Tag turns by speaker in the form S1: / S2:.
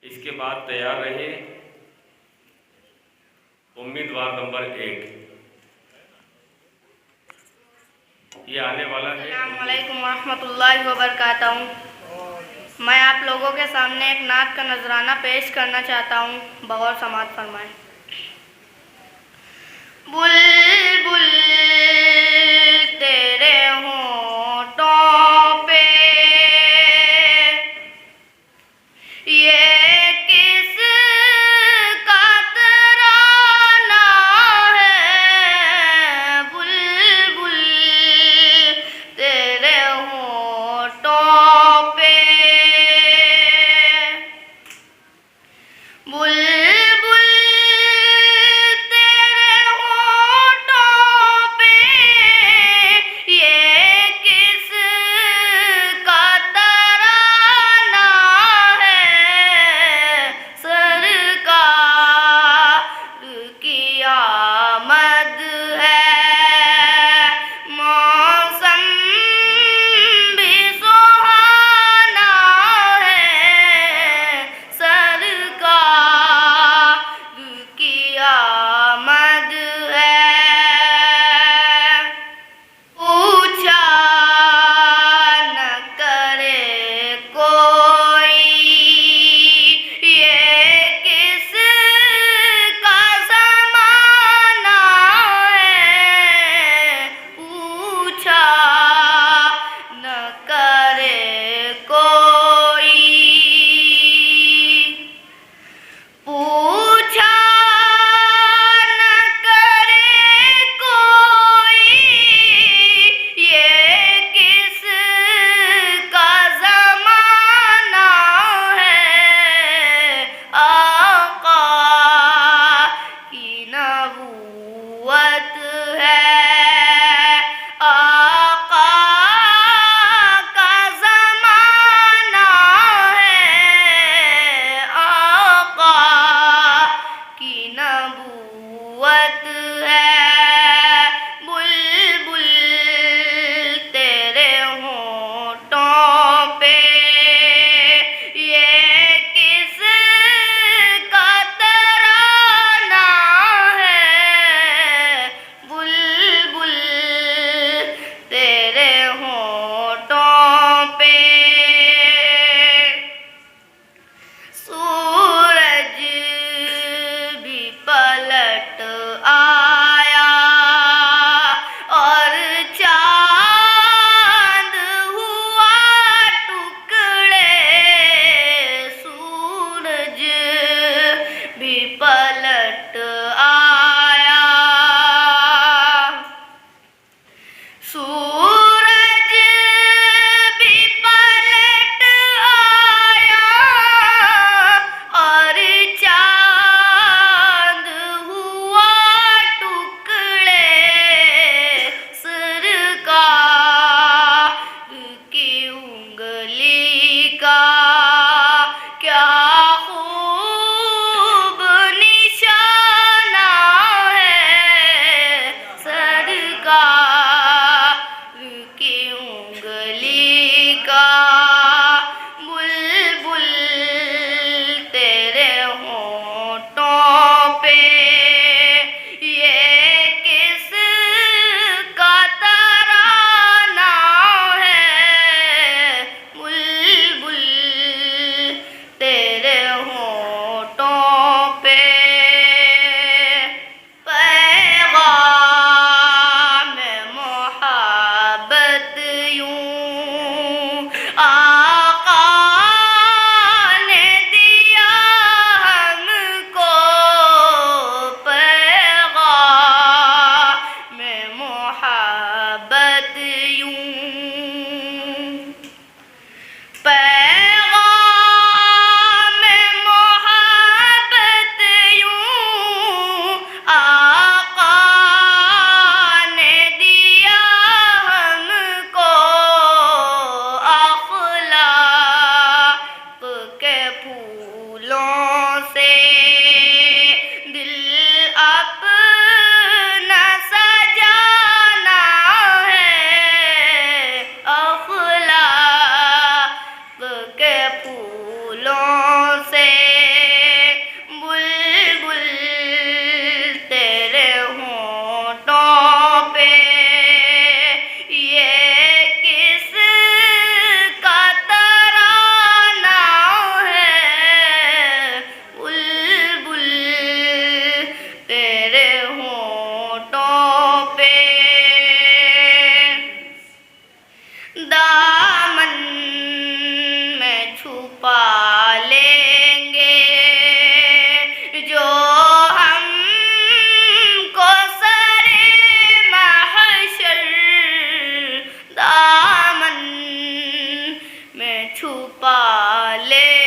S1: इसके बाद तैयार रहिए उम्मीदवार नंबर 1। ये आने वाला है।
S2: अस्सलामुअलैकुम रहमतुल्लाहि व बरकातहू। मैं आप लोगों के सामने एक नात का नजराना पेश करना चाहता हूँ। बगौर समाअत फरमाएं। बुलबुल तेरे होंठों पे ये किस का तराना है। बुलबुल तेरे होंठों पे बुलबुल तेरे होंठों पे ये किस का तराना है। सरकार की आमद है, मौसम भी सुहाना है। सरकार की आमद है। पूछा न करे कोई ये किस का ज़माना है। पूछा न करे कोई, पूछा न करे कोई ये किस का ज़माना है। आका की नबूवत है, आका का ज़माना है। आका की नबूवत है। बुलबुल तेरे होंठों पे ये किस का तराना है। बुलबुल तेरे होंठों पे सूरज भी पलट आया और चांद हुआ टुकड़े। सूरज भी पलट आया, सूरज भी पलट आया और चांद हुआ टुकड़े। सरकार की उंगली का क्या खूब निशाना है। सरकार की उंगली का बुलबुल तेरे होंठों पे ये किस का तराना है। बुलबुल तेरे होंठों पे पैगाम मोहब्बत यूं आका ने दिया हमको। पैगाम मोहब्बत यूं, पैगाम मोहब्बत यूं आका ने दिया हमको। अखलाक छुपा ले